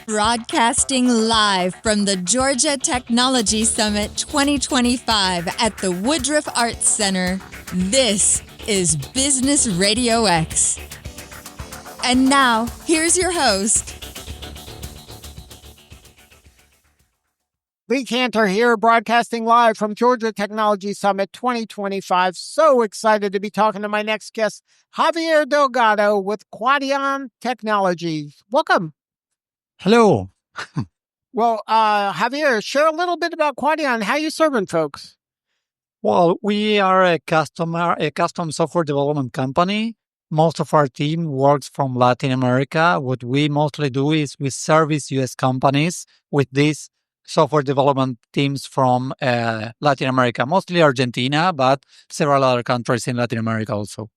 Broadcasting live from the Georgia Technology Summit 2025 at the Woodruff Arts Center, this is Business RadioX. And now, here's your host. Lee Cantor here, broadcasting live from Georgia Technology Summit 2025. So excited to be talking to my next guest, Javier Delgado with Quadion Technologies. Welcome. Hello. Well, Javier, share a little bit about Quadion. How you serving folks? Well, we are a custom software development company. Most of our team works from Latin America. What we mostly do is we service U.S. companies with these software development teams from Latin America, mostly Argentina, but several other countries in Latin America also.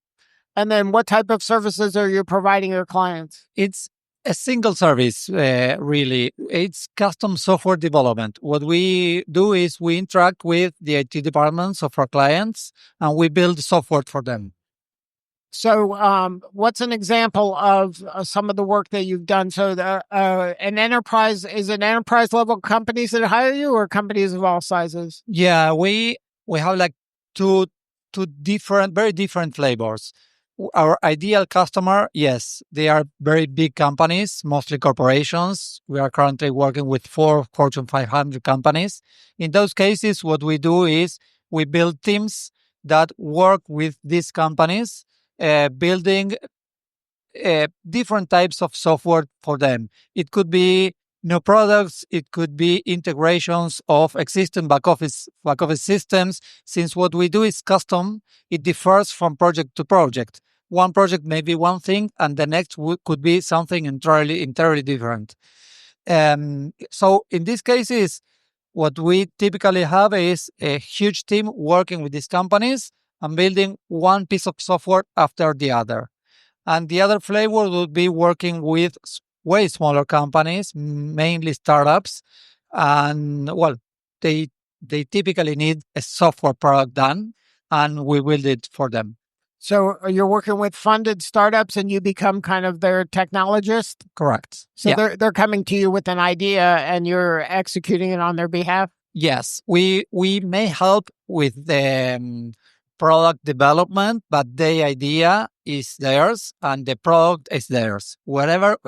And then what type of services are you providing your clients? It's a single service, really. It's custom software development. What we do is we interact with the IT departments of our clients and we build software for them. So what's an example of some of the work that you've done? So an enterprise, is it enterprise level companies that hire you or companies of all sizes? Yeah, we have like two very different flavors. Our ideal customer, yes, they are very big companies, mostly corporations. We are currently working with 4 Fortune 500 companies. In those cases, what we do is we build teams that work with these companies, building different types of software for them. It could be new products. It could be integrations of existing back office systems. Since what we do is custom, it differs from project to project. One project may be one thing, and the next could be something entirely different. So in these cases, what we typically have is a huge team working with these companies and building one piece of software after the other. And the other flavor would be working with way smaller companies, mainly startups. And well, they typically need a software product done, and we build it for them. So you're working with funded startups and you become kind of their technologist? Correct. So yeah. they're coming to you with an idea and you're executing it on their behalf? Yes, we may help with the product development, but the idea is theirs and the product is theirs.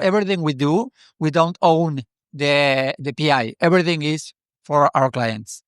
Everything we do, we don't own the PI. Everything is for our clients.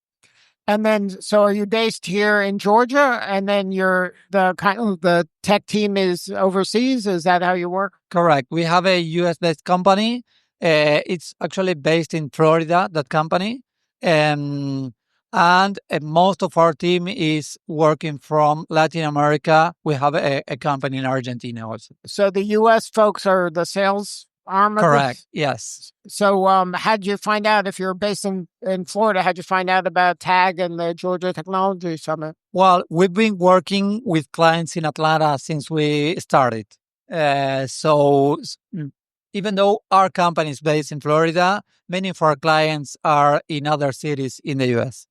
And then, so are you based here in Georgia? And then the tech team is overseas? Is that how you work? Correct. We have a US-based company. It's actually based in Florida, that company. And most of our team is working from Latin America. We have a company in Argentina also. So the U.S. folks are the sales arm of Correct. this? Yes. So how'd you find out, if you're based in Florida, how'd you find out about TAG and the Georgia Technology Summit? Well, we've been working with clients in Atlanta since we started. So even though our company is based in Florida, many of our clients are in other cities in the U.S.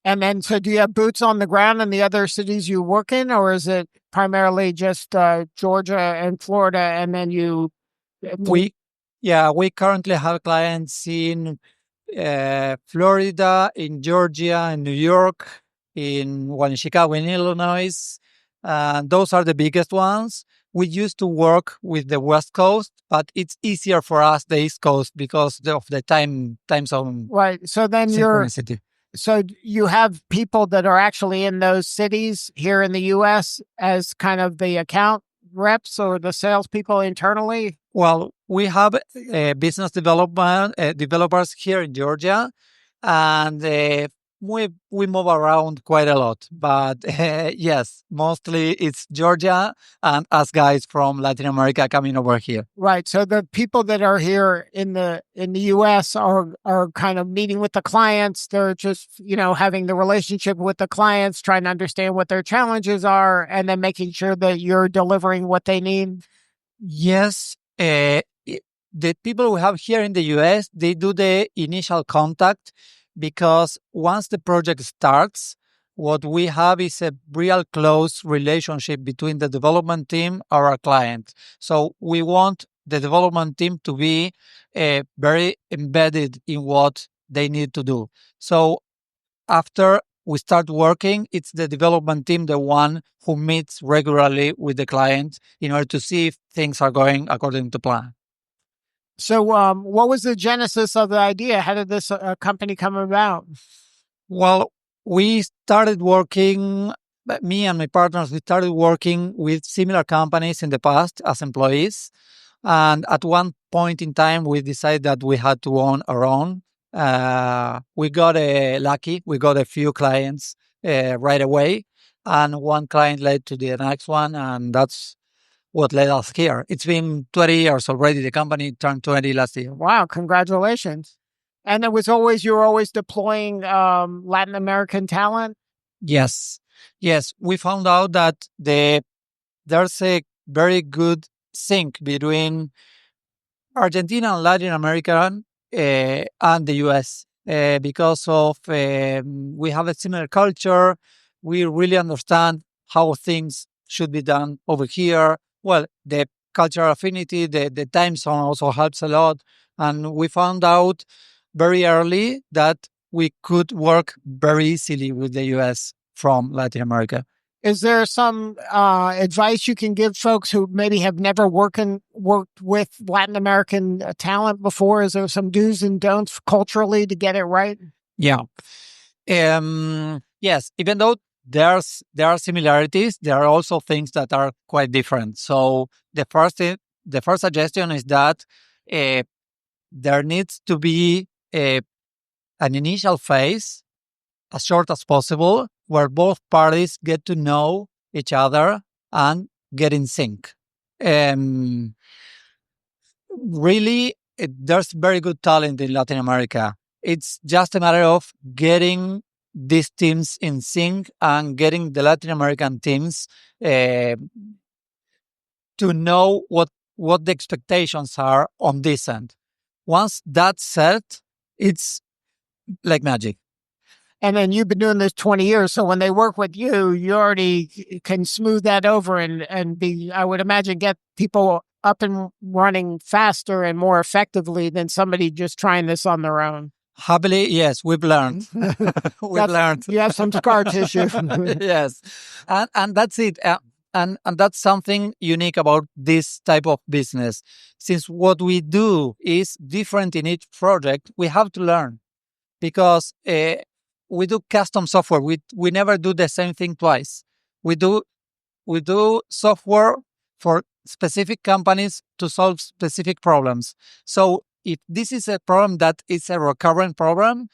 And then, so do you have boots on the ground in the other cities you work in, or is it primarily just Georgia and Florida, and then you... We currently have clients in Florida, in Georgia, in New York, in Chicago, in Illinois. Those are the biggest ones. We used to work with the West Coast, but it's easier for us, the East Coast, because of the time zone. Right. So then so you have people that are actually in those cities here in the U.S. as kind of the account reps or the salespeople internally? Well, we have business developers here in Georgia, and we move around quite a lot. But yes, mostly it's Georgia and us guys from Latin America coming over here. Right. So the people that are here in the U.S. are kind of meeting with the clients. They're just, having the relationship with the clients, trying to understand what their challenges are, and then making sure that you're delivering what they need. Yes. The people we have here in the US, they do the initial contact because once the project starts, what we have is a real close relationship between the development team and our client. So we want the development team to be very embedded in what they need to do. So after we start working, it's the development team, the one who meets regularly with the client in order to see if things are going according to plan. So, what was the genesis of the idea? How did this company come about? Well, we started working, me and my partners, we started working with similar companies in the past as employees. And at one point in time, we decided that we had to own our own. We got lucky. We got a few clients right away. And one client led to the next one. And that's what led us here. It's been 20 years already. The company turned 20 last year. Wow, congratulations. And you were always deploying Latin American talent? Yes. Yes. We found out that there's a very good sync between Argentina and Latin American and the US because of we have a similar culture. We really understand how things should be done over here. Well, the cultural affinity, the time zone also helps a lot. And we found out very early that we could work very easily with the US from Latin America. Is there some advice you can give folks who maybe have never worked with Latin American talent before? Is there some do's and don'ts culturally to get it right? Yeah. Yes, even though there are similarities, there are also things that are quite different. So the first suggestion is that there needs to be an initial phase as short as possible where both parties get to know each other and get in sync. Really, there's very good talent in Latin America. It's just a matter of getting these teams in sync and getting the Latin American teams to know what the expectations are on this end. Once that's set, it's like magic. And then you've been doing this 20 years. So when they work with you, you already can smooth that over and be, I would imagine, get people up and running faster and more effectively than somebody just trying this on their own. Happily, yes, we've learned. We've learned. You have some scar tissue. Yes. And that's it. And that's something unique about this type of business. Since what we do is different in each project, we have to learn because we do custom software. We never do the same thing twice. We do software for specific companies to solve specific problems. So if this is a problem that is a recurrent problem,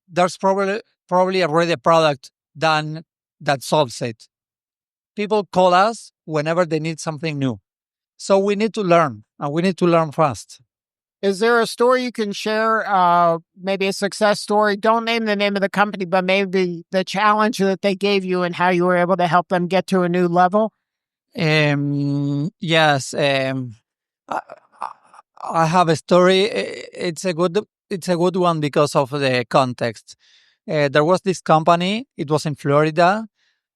there's probably already a product done that solves it. People call us whenever they need something new. So we need to learn, and we need to learn fast. Is there a story you can share, maybe a success story? Don't name the name of the company, but maybe the challenge that they gave you and how you were able to help them get to a new level? Yes. I have a story. It's a good one because of the context. There was this company. It was in Florida.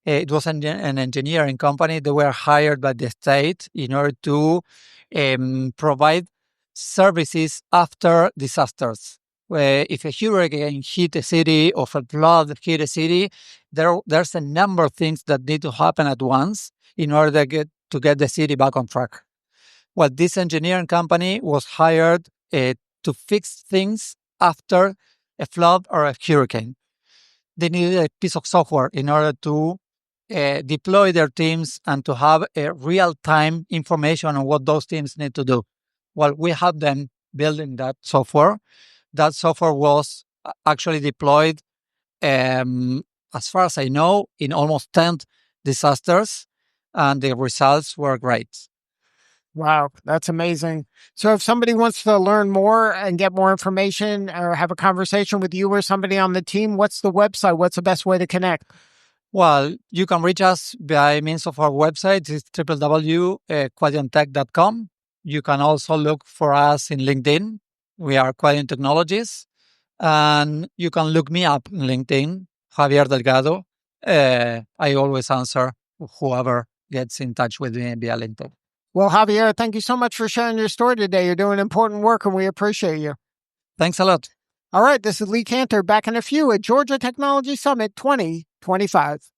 It was an engineering company. They were hired by the state in order to provide services after disasters. Where if a hurricane hit a city or if a flood hit a city, there's a number of things that need to happen at once in order to get the city back on track. Well, this engineering company was hired to fix things after a flood or a hurricane. They needed a piece of software in order to deploy their teams and to have a real-time information on what those teams need to do. Well, we had them building that software. That software was actually deployed, as far as I know, in almost 10 disasters, and the results were great. Wow, that's amazing. So if somebody wants to learn more and get more information or have a conversation with you or somebody on the team, what's the website? What's the best way to connect? Well, you can reach us by means of our website. It's www.quadiontech.com. You can also look for us in LinkedIn. We are Quadion Technologies. And you can look me up in LinkedIn, Javier Delgado. I always answer whoever gets in touch with me via LinkedIn. Well, Javier, thank you so much for sharing your story today. You're doing important work, and we appreciate you. Thanks a lot. All right, this is Lee Cantor back in a few at Georgia Technology Summit 2025.